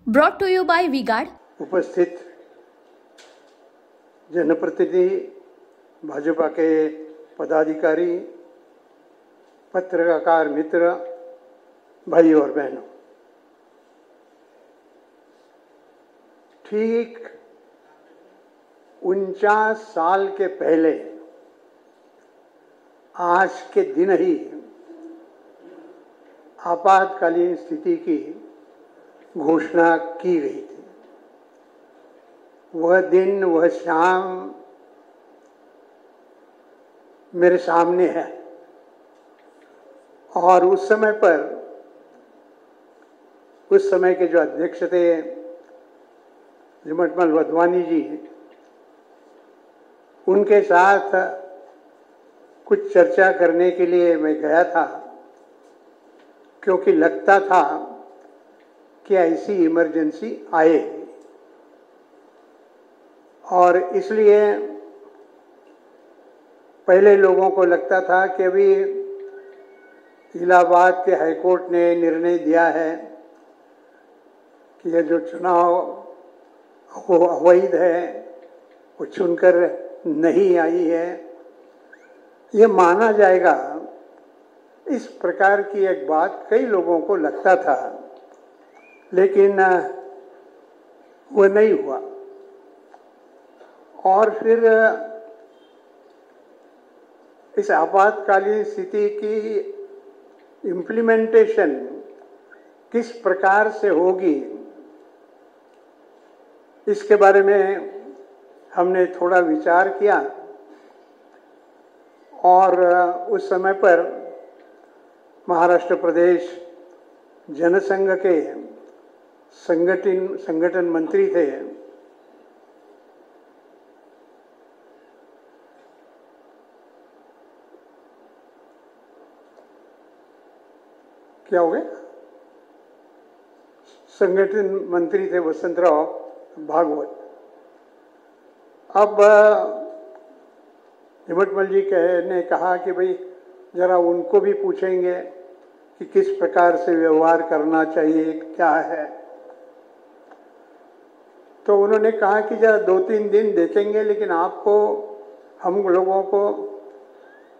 Brought to you by V-Guard. उपस्थित जनप्रतिनिधि, भाजपा के पदाधिकारी, पत्रकार मित्र, भाई और बहनों, ठीक 49 साल के पहले आज के दिन ही आपातकालीन स्थिति की घोषणा की गई थी। वह दिन, वह शाम मेरे सामने है और उस समय के जो अध्यक्ष थे झमटमल वधवानी जी, उनके साथ कुछ चर्चा करने के लिए मैं गया था, क्योंकि लगता था कि ऐसी इमरजेंसी आए और इसलिए पहले लोगों को लगता था कि अभी इलाहाबाद के हाईकोर्ट ने निर्णय दिया है कि यह जो चुनाव वो अवैध है, वो चुनकर नहीं आई है, ये माना जाएगा। इस प्रकार की एक बात कई लोगों को लगता था, लेकिन वो नहीं हुआ। और फिर इस आपातकालीन स्थिति की इम्प्लीमेंटेशन किस प्रकार से होगी, इसके बारे में हमने थोड़ा विचार किया और उस समय पर महाराष्ट्र प्रदेश जनसंघ के संगठन मंत्री थे क्या हो गया, संगठन मंत्री थे वसंतराव भागवत। अब झमटमल जी ने कहा कि भाई जरा उनको भी पूछेंगे कि किस प्रकार से व्यवहार करना चाहिए, क्या है। तो उन्होंने कहा कि जरा 2-3 दिन देखेंगे, लेकिन आपको, हम लोगों को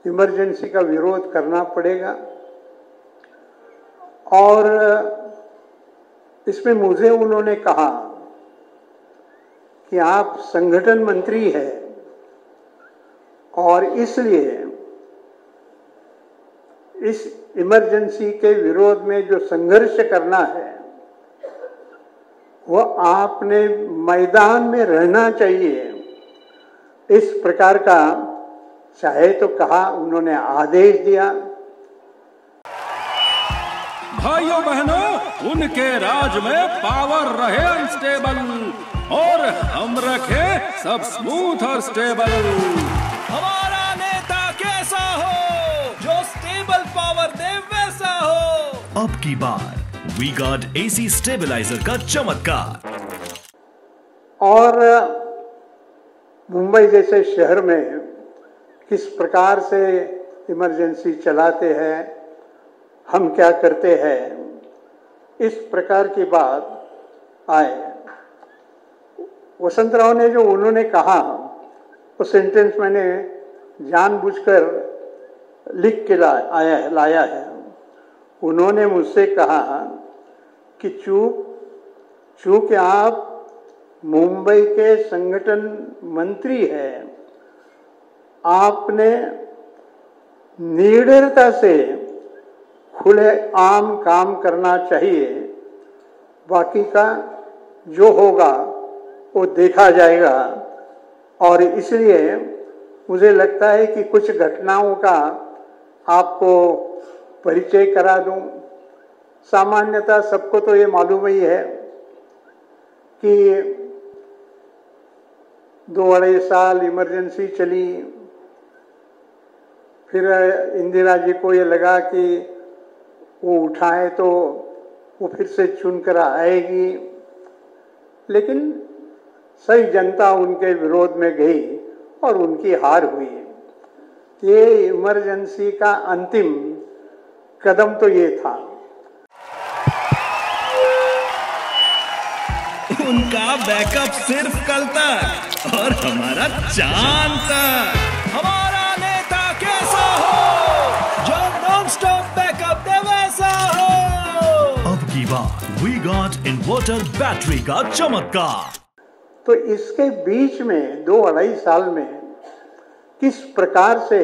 इमरजेंसी का विरोध करना पड़ेगा। और इसमें मुझे उन्होंने कहा कि आप संगठन मंत्री हैं और इसलिए इस इमरजेंसी के विरोध में जो संघर्ष करना है वो आपने मैदान में रहना चाहिए। इस प्रकार का चाहे तो कहा, उन्होंने आदेश दिया। भाइयों बहनों, उनके राज में पावर रहे अनस्टेबल और हम रखे सब स्मूथ और स्टेबल। हमारा नेता कैसा हो जो स्टेबल पावर दे वैसा हो। अब की बार V-Guard AC स्टेबलाइजर का चमत्कार। और मुंबई जैसे शहर में किस प्रकार से इमरजेंसी चलाते हैं, हम क्या करते हैं, इस प्रकार की बात आए। वसंतराव ने जो उन्होंने कहा वो सेंटेंस मैंने जानबूझकर लिख के लाया है। उन्होंने मुझसे कहा कि चूंकि आप मुंबई के संगठन मंत्री हैं, आपने निडरता से खुले आम काम करना चाहिए, बाकी का जो होगा वो देखा जाएगा। और इसलिए मुझे लगता है कि कुछ घटनाओं का आपको परिचय करा दूं। सामान्यतः सबको तो ये मालूम ही है कि 2-2.5 साल इमरजेंसी चली, फिर इंदिरा जी को ये लगा कि वो उठाए तो वो फिर से चुनकर आएगी, लेकिन सही जनता उनके विरोध में गई और उनकी हार हुई। ये इमरजेंसी का अंतिम कदम तो ये था। उनका बैकअप सिर्फ कल तक और हमारा चांद तक। हमारा नेता कैसा हो जो नॉन स्टॉप बैकअप दे वैसा हो। अब की बात वी गॉट इन्वर्टर बैटरी का चमत्कार। तो इसके बीच में 2-2.5 साल में किस प्रकार से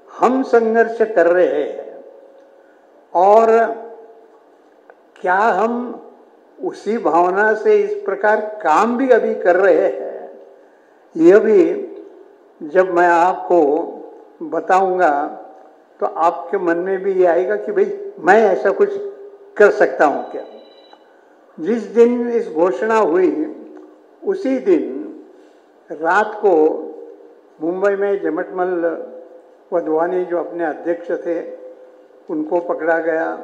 हम संघर्ष कर रहे हैं और क्या हम उसी भावना से इस प्रकार काम भी अभी कर रहे हैं, यह भी जब मैं आपको बताऊंगा तो आपके मन में भी ये आएगा कि भाई मैं ऐसा कुछ कर सकता हूं क्या। जिस दिन इस घोषणा हुई उसी दिन रात को मुंबई में जमटमल वधवानी जो अपने अध्यक्ष थे उनको पकड़ा गया।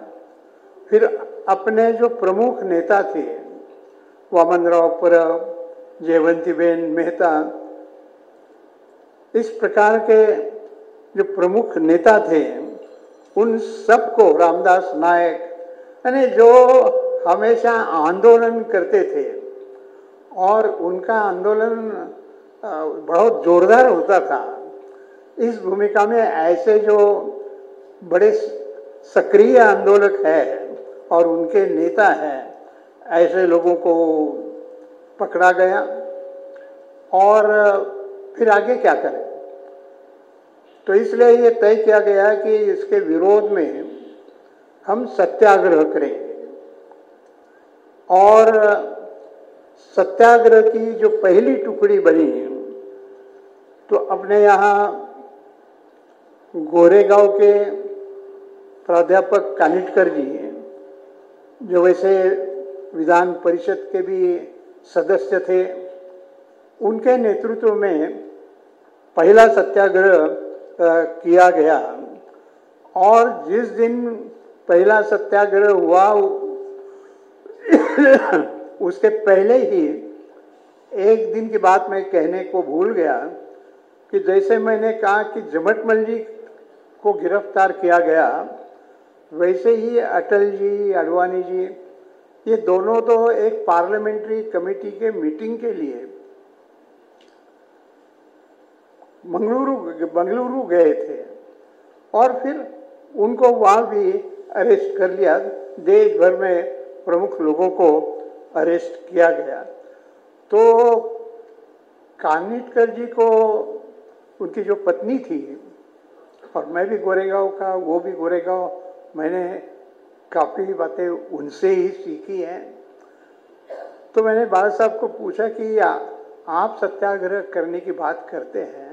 फिर अपने जो प्रमुख नेता थे वामनराव परब, जयवंतीबेन मेहता, इस प्रकार के जो प्रमुख नेता थे उन सबको, रामदास नायक, यानी जो हमेशा आंदोलन करते थे और उनका आंदोलन बहुत जोरदार होता था, इस भूमिका में ऐसे जो बड़े सक्रिय आंदोलक है और उनके नेता हैं, ऐसे लोगों को पकड़ा गया। और फिर आगे क्या करें, तो इसलिए ये तय किया गया कि इसके विरोध में हम सत्याग्रह करेंगे। और सत्याग्रह की जो पहली टुकड़ी बनी तो अपने यहाँ गोरेगांव के प्राध्यापक कानिटकर जी, जो वैसे विधान परिषद के भी सदस्य थे, उनके नेतृत्व में पहला सत्याग्रह किया गया। और जिस दिन पहला सत्याग्रह हुआ उसके पहले ही एक दिन की बात मैं कहने को भूल गया कि जैसे मैंने कहा कि जमटमल जी को गिरफ्तार किया गया, वैसे ही अटल जी, अडवाणी जी, ये दोनों तो एक पार्लियामेंट्री कमेटी के मीटिंग के लिए बंगलुरु गए थे और फिर उनको वहाँ भी अरेस्ट कर लिया। देश भर में प्रमुख लोगों को अरेस्ट किया गया। तो कानिटकर जी को, उनकी जो पत्नी थी, और मैं भी गोरेगांव का, वो भी गोरेगांव, मैंने काफ़ी बातें उनसे ही सीखी हैं। तो मैंने बाल साहब को पूछा कि आप सत्याग्रह करने की बात करते हैं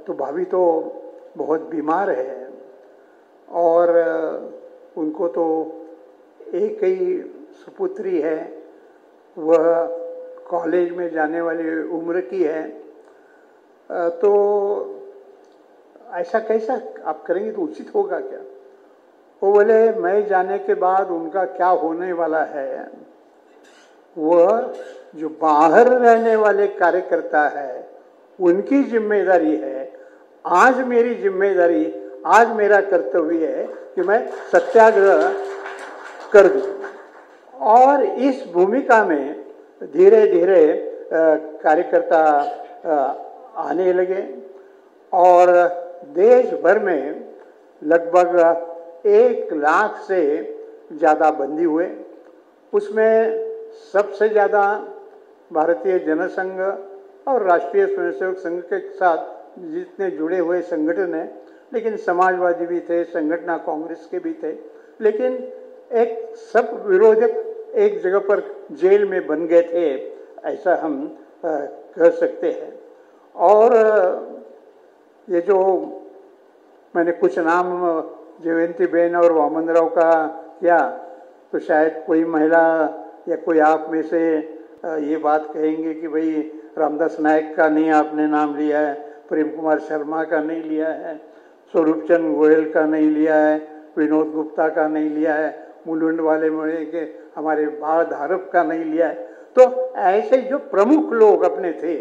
तो भाभी तो बहुत बीमार है और उनको तो एक ही सुपुत्री है, वह कॉलेज में जाने वाली उम्र की है, तो ऐसा कैसा आप करेंगे तो उचित होगा क्या। वो बोले मैं जाने के बाद उनका क्या होने वाला है, वह जो बाहर रहने वाले कार्यकर्ता है उनकी जिम्मेदारी है। आज मेरी जिम्मेदारी, आज मेरा कर्तव्य है कि मैं सत्याग्रह कर दूं। और इस भूमिका में धीरे धीरे कार्यकर्ता आने लगे और देश भर में लगभग 1 लाख से ज़्यादा बंदी हुए। उसमें सबसे ज़्यादा भारतीय जनसंघ और राष्ट्रीय स्वयंसेवक संघ के साथ जितने जुड़े हुए संगठन हैं, लेकिन समाजवादी भी थे, संगठन कांग्रेस के भी थे, लेकिन एक सब विरोधक एक जगह पर जेल में बन गए थे, ऐसा हम कह सकते हैं। और ये जो मैंने कुछ नाम जयवंतीबेन और वामनराव का किया, तो शायद कोई महिला या कोई आप में से ये बात कहेंगे कि भाई रामदास नायक का नहीं आपने नाम लिया है, प्रेम कुमार शर्मा का नहीं लिया है, स्वरूप चंद गोयल का नहीं लिया है, विनोद गुप्ता का नहीं लिया है, मुलुंड वाले मोड़े के हमारे भाव धारप का नहीं लिया है। तो ऐसे जो प्रमुख लोग अपने थे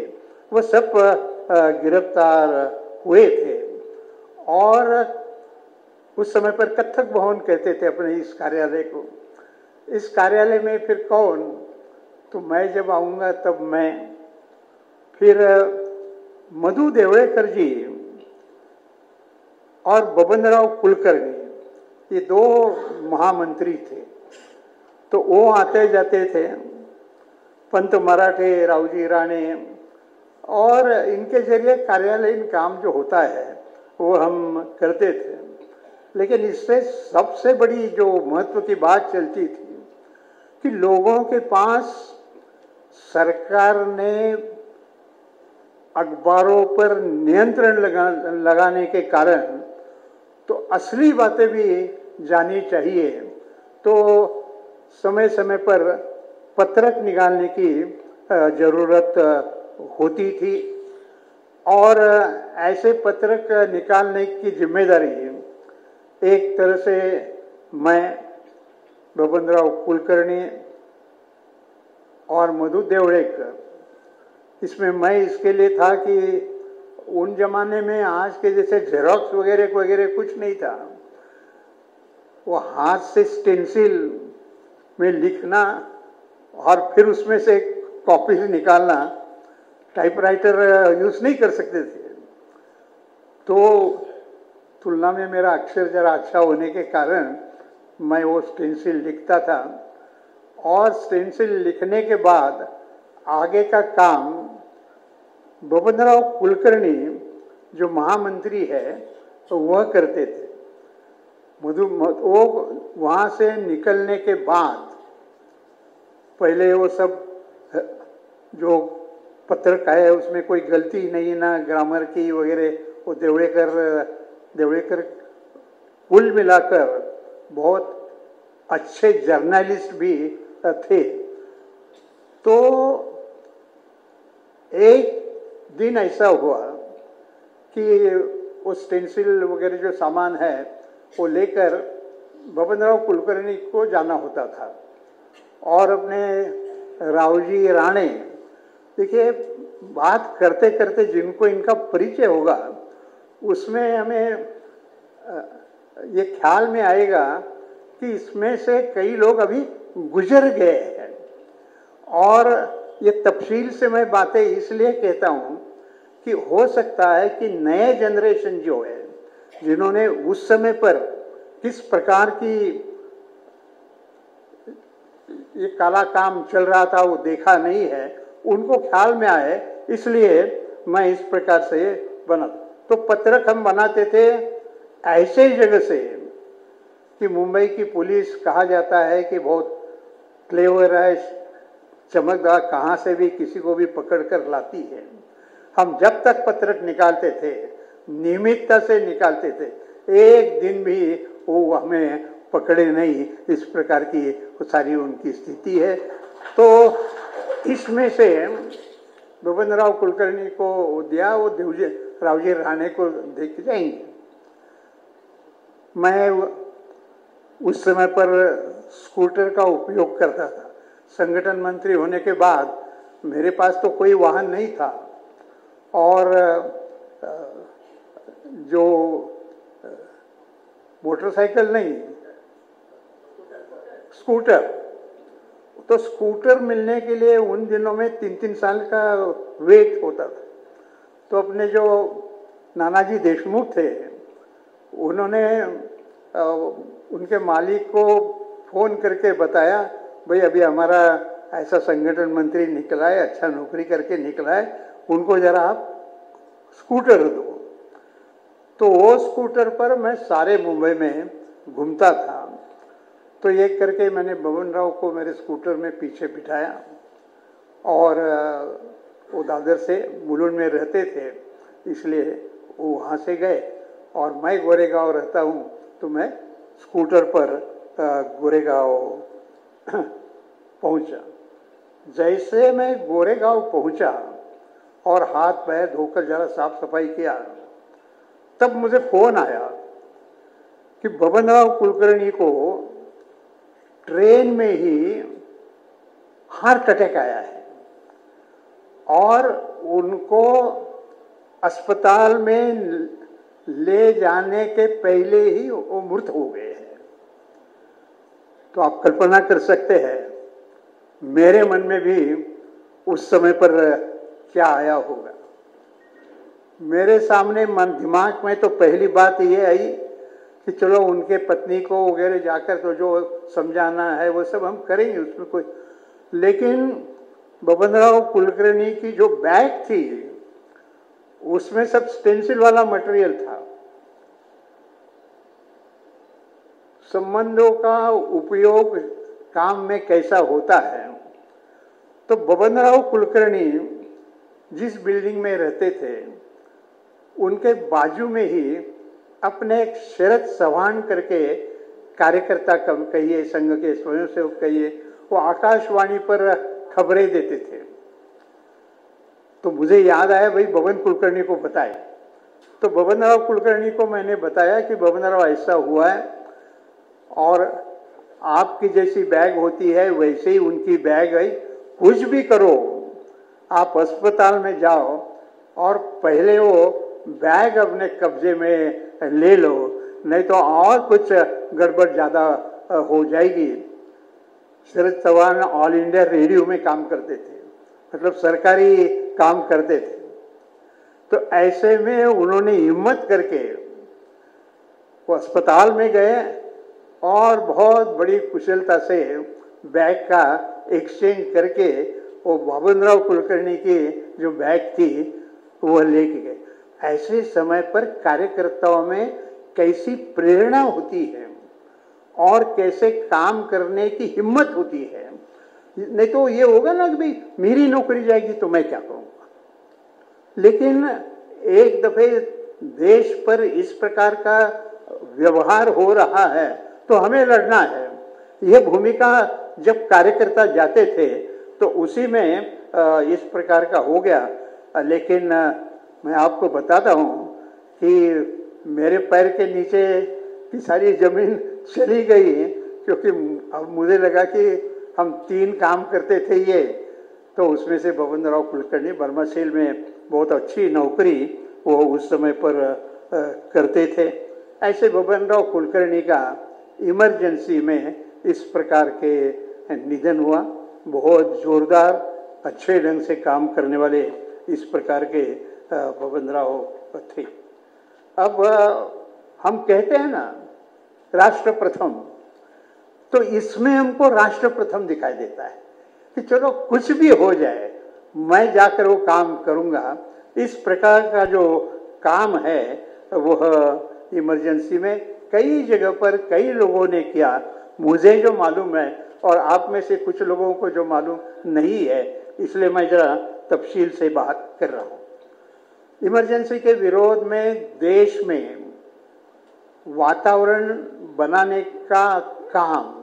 वो सब गिरफ्तार हुए थे। और उस समय पर कत्थक भवन कहते थे अपने इस कार्यालय को। इस कार्यालय में फिर कौन, तो मैं जब आऊँगा तब मैं फिर मधु देवड़ेकर जी और बबनराव कुलकर्णी, ये दो महामंत्री थे, तो वो आते जाते थे। पंत मराठे, रावजी राणे, और इनके जरिए कार्यालयीन काम जो होता है वो हम करते थे। लेकिन इससे सबसे बड़ी जो महत्व की बात चलती थी कि लोगों के पास सरकार ने अखबारों पर नियंत्रण लगाने के कारण तो असली बातें भी जानी चाहिए, तो समय समय पर पत्रक निकालने की ज़रूरत होती थी। और ऐसे पत्रक निकालने की जिम्मेदारी एक तरह से मैं, बबनराव कुलकर्णी और मधु देवड़ेकर, इसमें मैं इसके लिए था कि उन जमाने में आज के जैसे जेरोक्स वगैरह वगैरह कुछ नहीं था। वो हाथ से स्टेंसिल में लिखना और फिर उसमें से कॉपी निकालना, टाइपराइटर यूज़ नहीं कर सकते थे। तो तुलना में मेरा अक्षर जरा अच्छा होने के कारण मैं वो स्टेंसिल लिखता था, और स्टेंसिल लिखने के बाद आगे का काम बबनराव कुलकर्णी जो महामंत्री है तो वह करते थे। वो वहाँ से निकलने के बाद पहले वो सब जो पत्रक है उसमें कोई गलती नहीं ना ग्रामर की वगैरह, वो देवड़ेकर कुल मिलाकर बहुत अच्छे जर्नलिस्ट भी थे। तो एक दिन ऐसा हुआ कि वो स्टेंसिल वगैरह जो सामान है वो लेकर बबनराव कुलकर्णी को जाना होता था, और अपने रावजी राणे, देखिए बात करते करते जिनको इनका परिचय होगा उसमें हमें ये ख्याल में आएगा कि इसमें से कई लोग अभी गुजर गए हैं। और ये तफसील से मैं बातें इसलिए कहता हूँ कि हो सकता है कि नए जनरेशन जो है, जिन्होंने उस समय पर किस प्रकार की ये काला काम चल रहा था वो देखा नहीं है, उनको ख्याल में आए, इसलिए मैं इस प्रकार से बना। तो पत्रक हम बनाते थे ऐसे जगह से कि मुंबई की पुलिस कहा जाता है कि बहुत क्लेवर है, चमकदार, कहाँ से भी किसी को भी पकड़ कर लाती है। हम जब तक पत्रक निकालते थे नियमितता से निकालते थे, एक दिन भी वो हमें पकड़े नहीं, इस प्रकार की सारी उनकी स्थिति है। तो इसमें से बबनराव कुलकर्णी को दिया, वो रावजी राणे को देख जाएंगे। मैं उस समय पर स्कूटर का उपयोग करता था। संगठन मंत्री होने के बाद मेरे पास तो कोई वाहन नहीं था, और जो मोटरसाइकिल नहीं, स्कूटर, तो स्कूटर मिलने के लिए उन दिनों में 3-3 साल का वेट होता था। तो अपने जो नानाजी देशमुख थे, उन्होंने उनके मालिक को फ़ोन करके बताया, भाई अभी हमारा ऐसा संगठन मंत्री निकला है, अच्छा नौकरी करके निकला है, उनको ज़रा आप स्कूटर दो। तो वो स्कूटर पर मैं सारे मुंबई में घूमता था। तो ये करके मैंने बबनराव को मेरे स्कूटर में पीछे बिठाया, और वो दादर से मुलुंड में रहते थे, इसलिए वो वहाँ से गए, और मैं गोरेगांव रहता हूँ, तो मैं स्कूटर पर गोरेगांव पहुँचा। जैसे मैं गोरेगांव पहुँचा और हाथ पैर धोकर जरा साफ सफाई किया, तब मुझे फोन आया कि बबनराव कुलकर्णी को ट्रेन में ही हार्ट अटैक आया है, और उनको अस्पताल में ले जाने के पहले ही वो मृत हो गए हैं। तो आप कल्पना कर सकते हैं मेरे मन में भी उस समय पर क्या आया होगा। मेरे सामने मन दिमाग में तो पहली बात ये आई कि चलो उनके पत्नी को वगैरह जाकर तो जो समझाना है वो सब हम करेंगे, उसमें कोई। लेकिन बबनराव कुलकर्णी की जो बैग थी उसमें सब स्टेंसिल वाला मटेरियल था। संबंधों का उपयोग काम में कैसा होता है, तो बबनराव कुलकर्णी जिस बिल्डिंग में रहते थे उनके बाजू में ही अपने एक शरद चौहान करके कार्यकर्ता कहिए, संघ के स्वयंसेवक कहिए, वो आकाशवाणी पर खबरें देते थे। तो मुझे याद आया भाई बबन कुलकर्णी को बताए। तो बबनराव कुलकर्णी को मैंने बताया कि बबनराव ऐसा हुआ है और आपकी जैसी बैग होती है वैसे ही उनकी बैग है, कुछ भी करो आप अस्पताल में जाओ और पहले वो बैग अपने कब्जे में ले लो, नहीं तो और कुछ गड़बड़ ज़्यादा हो जाएगी। शरद चौहान ऑल इंडिया रेडियो में काम करते थे, मतलब सरकारी काम करते थे। तो ऐसे में उन्होंने हिम्मत करके वो अस्पताल में गए और बहुत बड़ी कुशलता से बैग का एक्सचेंज करके वो बबनराव कुलकर्णी की जो बैग थी वो लेके गए। ऐसे समय पर कार्यकर्ताओं में कैसी प्रेरणा होती है और कैसे काम करने की हिम्मत होती है। नहीं तो ये होगा ना कि भाई मेरी नौकरी जाएगी तो मैं क्या करूँगा। लेकिन एक दफे देश पर इस प्रकार का व्यवहार हो रहा है तो हमें लड़ना है। यह भूमिका जब कार्यकर्ता जाते थे तो उसी में इस प्रकार का हो गया। लेकिन मैं आपको बताता हूँ कि मेरे पैर के नीचे की सारी जमीन चली गई, क्योंकि अब मुझे लगा कि हम 3 काम करते थे ये, तो उसमें से बबनराव कुलकर्णी बर्मासेल में बहुत अच्छी नौकरी वो उस समय पर करते थे। ऐसे बबनराव कुलकर्णी का इमरजेंसी में इस प्रकार के निधन हुआ। बहुत जोरदार अच्छे ढंग से काम करने वाले इस प्रकार के बबनराव थे। अब हम कहते हैं ना राष्ट्र प्रथम, तो इसमें हमको राष्ट्र प्रथम दिखाई देता है कि चलो कुछ भी हो जाए मैं जाकर वो काम करूँगा। इस प्रकार का जो काम है वह इमरजेंसी में कई जगह पर कई लोगों ने किया। मुझे जो मालूम है और आप में से कुछ लोगों को जो मालूम नहीं है, इसलिए मैं जरा तफसील से बात कर रहा हूँ। इमरजेंसी के विरोध में देश में वातावरण बनाने का काम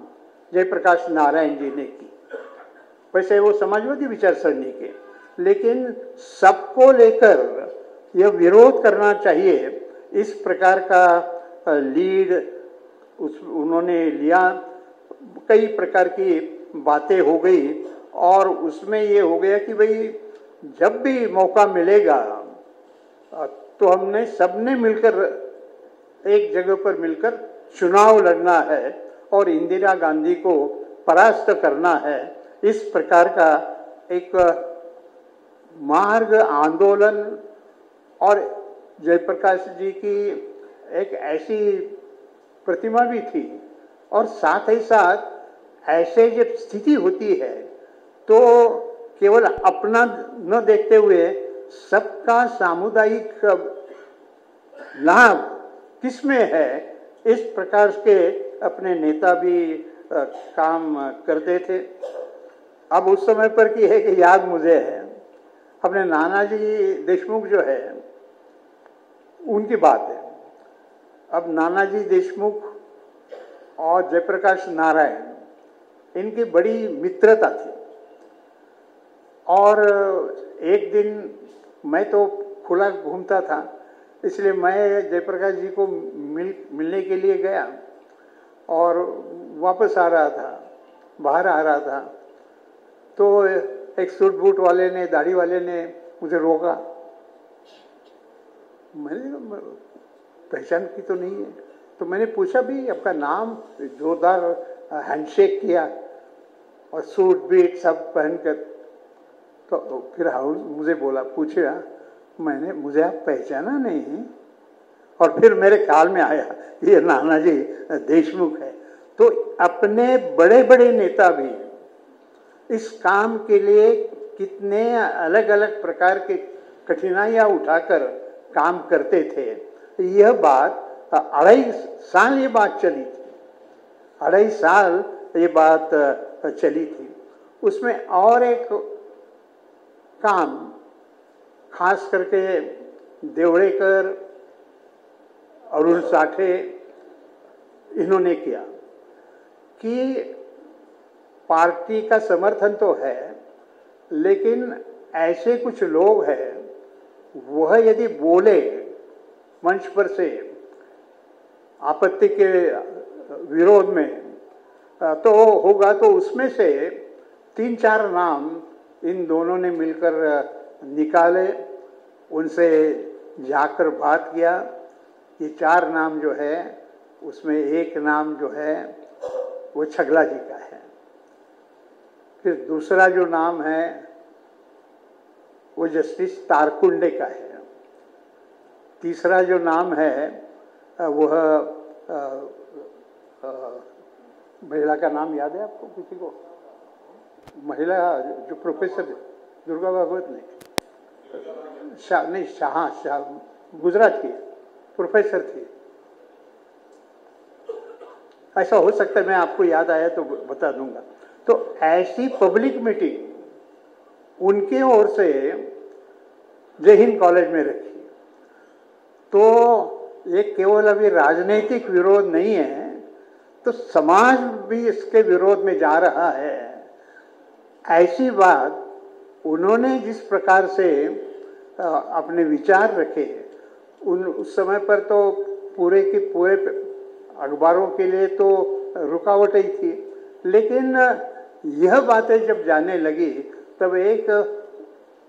जयप्रकाश नारायण जी ने की। वैसे वो समाजवादी विचारसरणी के, लेकिन सबको लेकर यह विरोध करना चाहिए, इस प्रकार का लीड उन्होंने लिया। कई प्रकार की बातें हो गई और उसमें ये हो गया कि भाई जब भी मौका मिलेगा तो हमने सबने मिलकर एक जगह पर मिलकर चुनाव लड़ना है और इंदिरा गांधी को परास्त करना है। इस प्रकार का एक मार्ग आंदोलन, और जयप्रकाश जी की एक ऐसी प्रतिमा भी थी। और साथ ही साथ ऐसे जब स्थिति होती है तो केवल अपना न देखते हुए सबका सामुदायिक लाभ किसमें है, इस प्रकार के अपने नेता भी काम करते थे। अब उस समय पर की है कि याद मुझे है अपने नानाजी देशमुख जो है उनकी बात है। अब नानाजी देशमुख और जयप्रकाश नारायण इनकी बड़ी मित्रता थी। और एक दिन मैं तो खुला घूमता था, इसलिए मैं जयप्रकाश जी को मिलने के लिए गया और वापस आ रहा था, बाहर आ रहा था, तो एक सूट बूट वाले ने, दाढ़ी वाले ने मुझे रोका। मैंने पहचान की तो नहीं है, तो मैंने पूछा भी आपका नाम, जोरदार हैंडशेक किया। और सूट बीट सब पहनकर, तो फिर हाउस मुझे पूछा, मुझे आप पहचाना नहीं? और फिर मेरे ख्याल में आया ये नानाजी देशमुख है। तो अपने बड़े बड़े नेता भी इस काम के लिए कितने अलग अलग प्रकार के कठिनाइयां उठाकर काम करते थे। यह बात 2.5 साल ये बात चली थी, 2.5 साल ये बात चली थी। उसमें और एक काम खास करके देवड़ेकर, अरुण साठे इन्होंने किया कि पार्टी का समर्थन तो है, लेकिन ऐसे कुछ लोग हैं वह यदि बोले मंच पर से आपत्ति के विरोध में तो होगा, तो उसमें से 3-4 नाम इन दोनों ने मिलकर निकाले, उनसे जाकर बात किया। ये 4 नाम जो है उसमें एक नाम जो है वो छगला जी का है, फिर दूसरा जो नाम है वो जस्टिस तारकुंडे का है, तीसरा जो नाम है वह महिला का नाम याद है आपको किसी को? महिला जो प्रोफेसर दुर्गा भागवत ने शाह गुजरात की प्रोफेसर थी। ऐसा हो सकता है, मैं आपको याद आया तो बता दूंगा। तो ऐसी पब्लिक मीटिंग उनके ओर से जय हिंद कॉलेज में रखी। तो ये केवल अभी राजनीतिक विरोध नहीं है, तो समाज भी इसके विरोध में जा रहा है। ऐसी बात उन्होंने जिस प्रकार से अपने विचार रखे, उस समय पर तो पूरे के पूरे अखबारों के लिए तो रुकावट ही थी, लेकिन यह बातें जब जाने लगी तब एक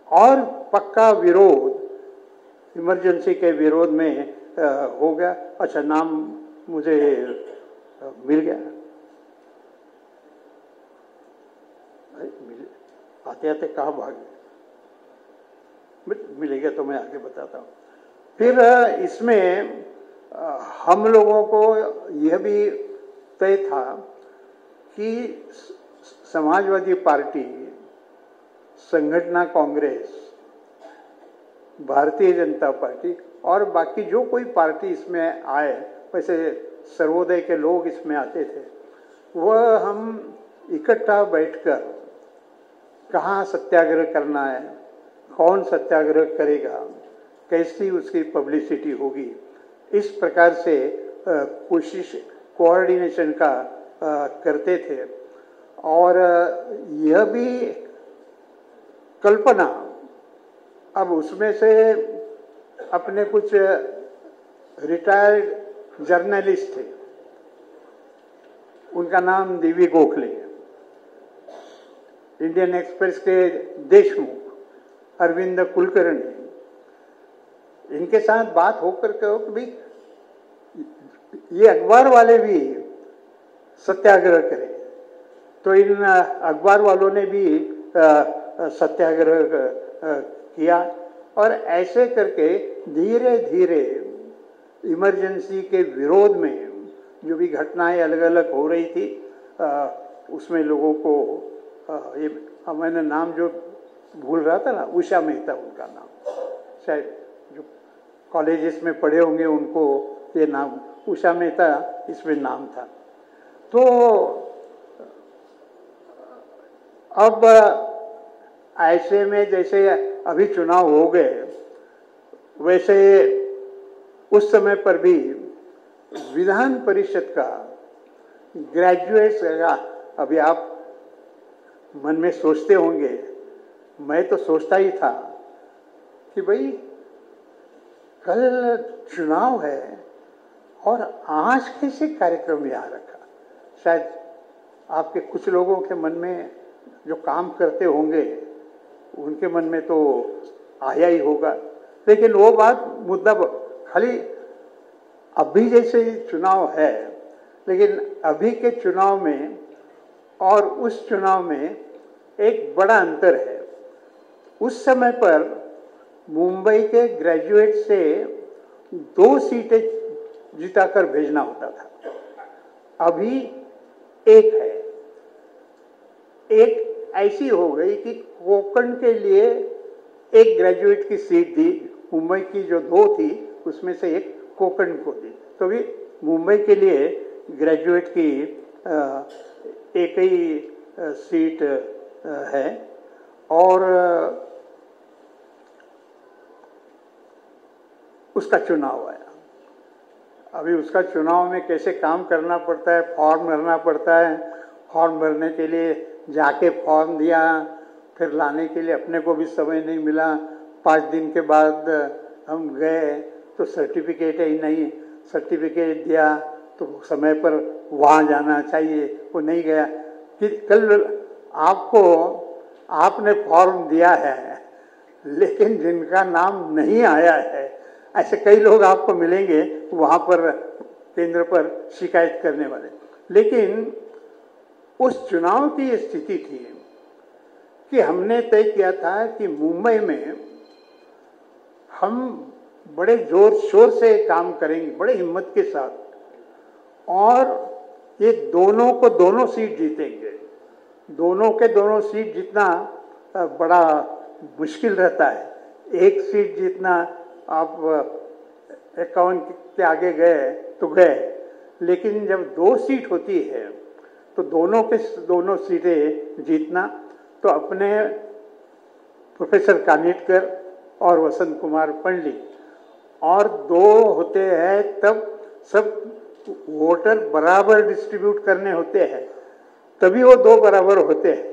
और पक्का विरोध इमरजेंसी के विरोध में हो गया। अच्छा, नाम मुझे मिल गया, आते आते कहाँ भागे, मिलेगा तो मैं आगे बताता हूँ। फिर इसमें हम लोगों को यह भी तय था कि समाजवादी पार्टी, संगठन कांग्रेस, भारतीय जनता पार्टी और बाकी जो कोई पार्टी इसमें आए, वैसे सर्वोदय के लोग इसमें आते थे, वह हम इकट्ठा बैठकर कहाँ सत्याग्रह करना है, कौन सत्याग्रह करेगा, कैसी उसकी पब्लिसिटी होगी, इस प्रकार से कोशिश कोऑर्डिनेशन का करते थे। और यह भी कल्पना, अब उसमें से अपने कुछ रिटायर्ड जर्नलिस्ट थे, उनका नाम देवी गोखले, इंडियन एक्सप्रेस के देशमुख, अरविंद कुलकर्णी, इनके साथ बात होकर कहो कि भाई ये अखबार वाले भी सत्याग्रह करें। तो इन अखबार वालों ने भी सत्याग्रह किया और ऐसे करके धीरे धीरे इमरजेंसी के विरोध में जो भी घटनाएं अलग अलग हो रही थी, उसमें लोगों को ये मैंने नाम जो भूल रहा था ना, उषा मेहता उनका नाम, शायद जो कॉलेजेस में पढ़े होंगे उनको ये नाम उषा मेहता इसमें नाम था। तो अब ऐसे में जैसे अभी चुनाव हो गए, वैसे उस समय पर भी विधान परिषद का ग्रेजुएट्स का, अभी आप मन में सोचते होंगे, मैं तो सोचता ही था कि भाई कल चुनाव है और आज कैसे कार्यक्रम यहाँ रखा। शायद आपके कुछ लोगों के मन में जो काम करते होंगे उनके मन में तो आया ही होगा, लेकिन वो बात मुद्दा खाली अभी जैसे चुनाव है, लेकिन अभी के चुनाव में और उस चुनाव में एक बड़ा अंतर है। उस समय पर मुंबई के ग्रेजुएट से 2 सीटें जिताकर भेजना होता था, अभी एक है। एक ऐसी हो गई कि कोंकण के लिए एक ग्रेजुएट की सीट दी, मुंबई की जो 2 थी उसमें से एक कोंकण को दी। तो भी मुंबई के लिए ग्रेजुएट की एक ही सीट है। और उसका चुनाव आया। अभी उसका चुनाव में कैसे काम करना पड़ता है, फॉर्म भरना पड़ता है। फॉर्म भरने के लिए जाके फॉर्म दिया, फिर लाने के लिए अपने को भी समय नहीं मिला। 5 दिन के बाद हम गए तो सर्टिफिकेट ही नहीं, सर्टिफिकेट दिया तो समय पर वहाँ जाना चाहिए, वो नहीं गया। फिर कल आपने फॉर्म दिया है लेकिन जिनका नाम नहीं आया है, ऐसे कई लोग आपको मिलेंगे वहाँ पर केंद्र पर शिकायत करने वाले। लेकिन उस चुनाव की ये स्थिति थी कि हमने तय किया था कि मुंबई में हम बड़े जोर शोर से काम करेंगे, बड़े हिम्मत के साथ, और ये दोनों को दोनों सीट जीतेंगे। दोनों के दोनों सीट जीतना बड़ा मुश्किल रहता है। एक सीट जीतना, आप 51 के आगे गए तो गए, लेकिन जब 2 सीट होती है तो दोनों के दोनों सीटें जीतना, तो अपने प्रोफेसर कानिटकर और वसंत कुमार पंडित और 2 होते हैं, तब सब वोटर बराबर डिस्ट्रीब्यूट करने होते हैं, तभी वो 2 बराबर होते हैं।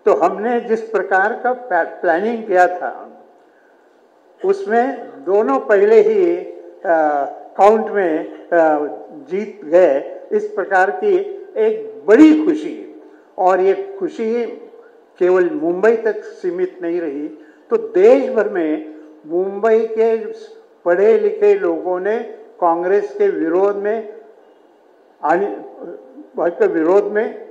तो हमने जिस प्रकार का प्लानिंग किया था उसमें दोनों पहले ही काउंट में जीत गए। इस प्रकार की एक बड़ी खुशी, और ये खुशी केवल मुंबई तक सीमित नहीं रही, तो देश भर में मुंबई के पढ़े लिखे लोगों ने कांग्रेस के विरोध में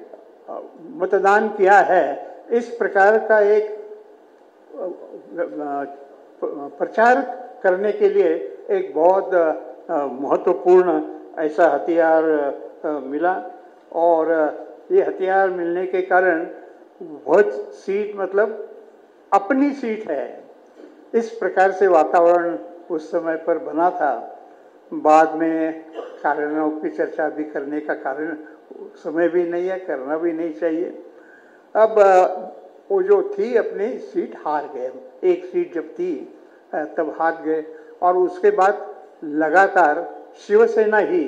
मतदान किया है। इस प्रकार का एक प्रचार करने के लिए एक बहुत महत्वपूर्ण ऐसा हथियार मिला, और ये हथियार मिलने के कारण वह सीट मतलब अपनी सीट है, इस प्रकार से वातावरण उस समय पर बना था। बाद में कारणों की चर्चा भी करने का कारण समय भी नहीं है, करना भी नहीं चाहिए। अब वो जो थी अपनी सीट हार गए, एक सीट जब थी तब हार गए, और उसके बाद लगातार शिवसेना ही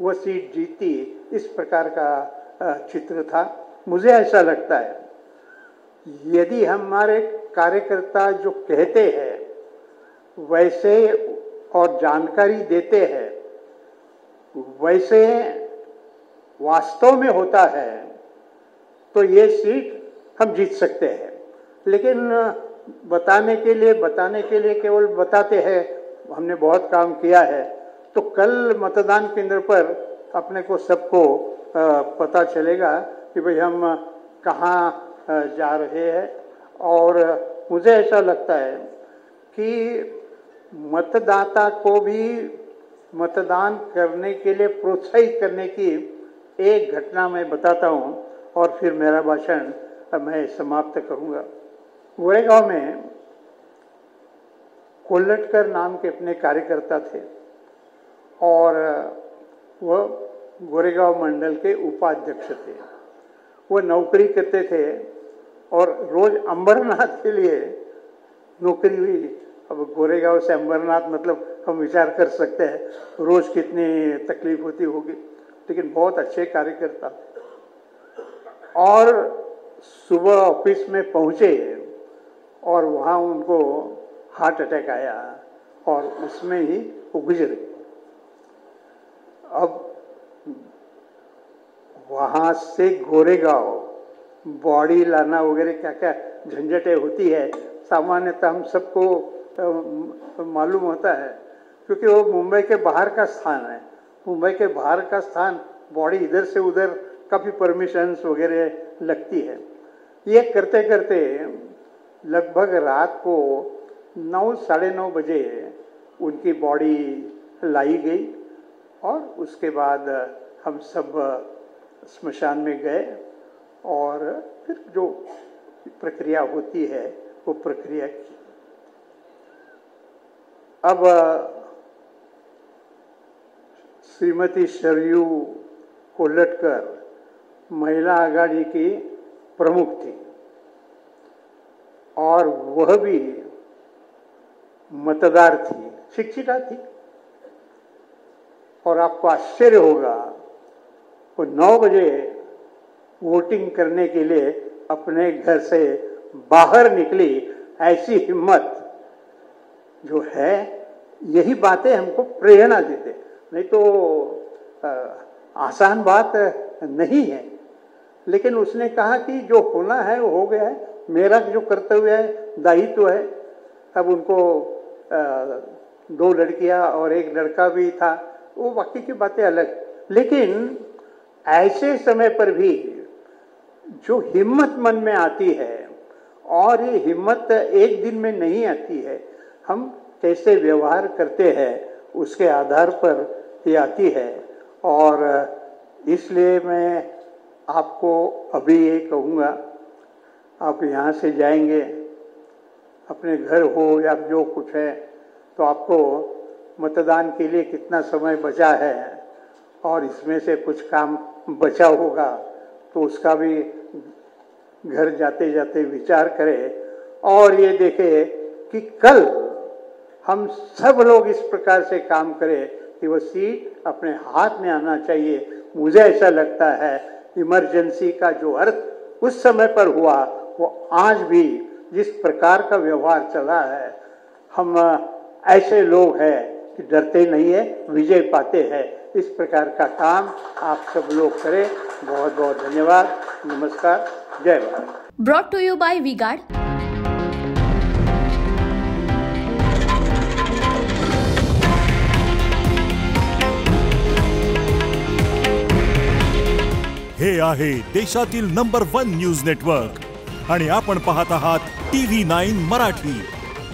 वो सीट जीती। इस प्रकार का चित्र था। मुझे ऐसा लगता है यदि हमारे कार्यकर्ता जो कहते हैं वैसे और जानकारी देते हैं वैसे वास्तव में होता है तो ये सीट हम जीत सकते हैं। लेकिन बताने के लिए केवल बताते हैं हमने बहुत काम किया है, तो कल मतदान केंद्र पर अपने को सबको पता चलेगा कि भाई हम कहाँ जा रहे हैं। और मुझे ऐसा लगता है कि मतदाता को भी मतदान करने के लिए प्रोत्साहित करने की एक घटना मैं बताता हूँ और फिर मेरा भाषण मैं समाप्त करूँगा। गोरेगांव में कोल्लटकर नाम के अपने कार्यकर्ता थे और वह गोरेगांव मंडल के उपाध्यक्ष थे। वो नौकरी करते थे और रोज अंबरनाथ के लिए नौकरी हुई। अब गोरेगांव से अंबरनाथ मतलब हम विचार कर सकते हैं रोज कितनी तकलीफ होती होगी, लेकिन बहुत अच्छे कार्यकर्ता थे। और सुबह ऑफिस में पहुंचे और वहाँ उनको हार्ट अटैक आया और उसमें ही वो गुजर गए। अब वहाँ से गोरेगांव बॉडी लाना वगैरह क्या क्या झंझटें होती है, सामान्यतः हम सबको मालूम होता है, क्योंकि वो मुंबई के बाहर का स्थान है। मुंबई के बाहर का स्थान बॉडी इधर से उधर काफ़ी परमिशंस वगैरह लगती है। ये करते करते लगभग रात को 9 साढ़े 9 बजे उनकी बॉडी लाई गई और उसके बाद हम सब स्मशान में गए और फिर जो प्रक्रिया होती है वो प्रक्रिया की। अब श्रीमती सरयू कोल्हटकर महिला आघाड़ी की प्रमुख थी और वह भी मतदार थी, शिक्षिका थी। और आपको आश्चर्य होगा वो 9 बजे वोटिंग करने के लिए अपने घर से बाहर निकली। ऐसी हिम्मत जो है, यही बातें हमको प्रेरणा देते, नहीं तो आसान बात नहीं है। लेकिन उसने कहा कि जो होना है वो हो गया है, मेरा जो कर्तव्य है, दायित्व है। तब उनको 2 लड़कियां और 1 लड़का भी था, वो बाकी की बातें अलग। लेकिन ऐसे समय पर भी जो हिम्मत मन में आती है, और ये हिम्मत एक दिन में नहीं आती है, हम कैसे व्यवहार करते हैं उसके आधार पर ये आती है। और इसलिए मैं आपको अभी ये कहूँगा, आप यहाँ से जाएंगे, अपने घर हो या जो कुछ है, तो आपको मतदान के लिए कितना समय बचा है और इसमें से कुछ काम बचा होगा तो उसका भी घर जाते जाते विचार करें और ये देखें कि कल हम सब लोग इस प्रकार से काम करें कि वो सीट अपने हाथ में आना चाहिए। मुझे ऐसा लगता है इमरजेंसी का जो अर्थ उस समय पर हुआ वो आज भी जिस प्रकार का व्यवहार चला है, हम ऐसे लोग हैं कि डरते नहीं है, विजय पाते हैं। इस प्रकार का काम आप सब लोग करें। बहुत बहुत धन्यवाद। नमस्कार। जय Bharat. Brought to you by V-Guard. हे आहे देशातील नंबर 1 न्यूज नेटवर्क आणि आपण पाहत आहात TV9 मराठी।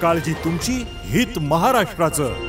काळजी तुमची, हित महाराष्ट्राचं।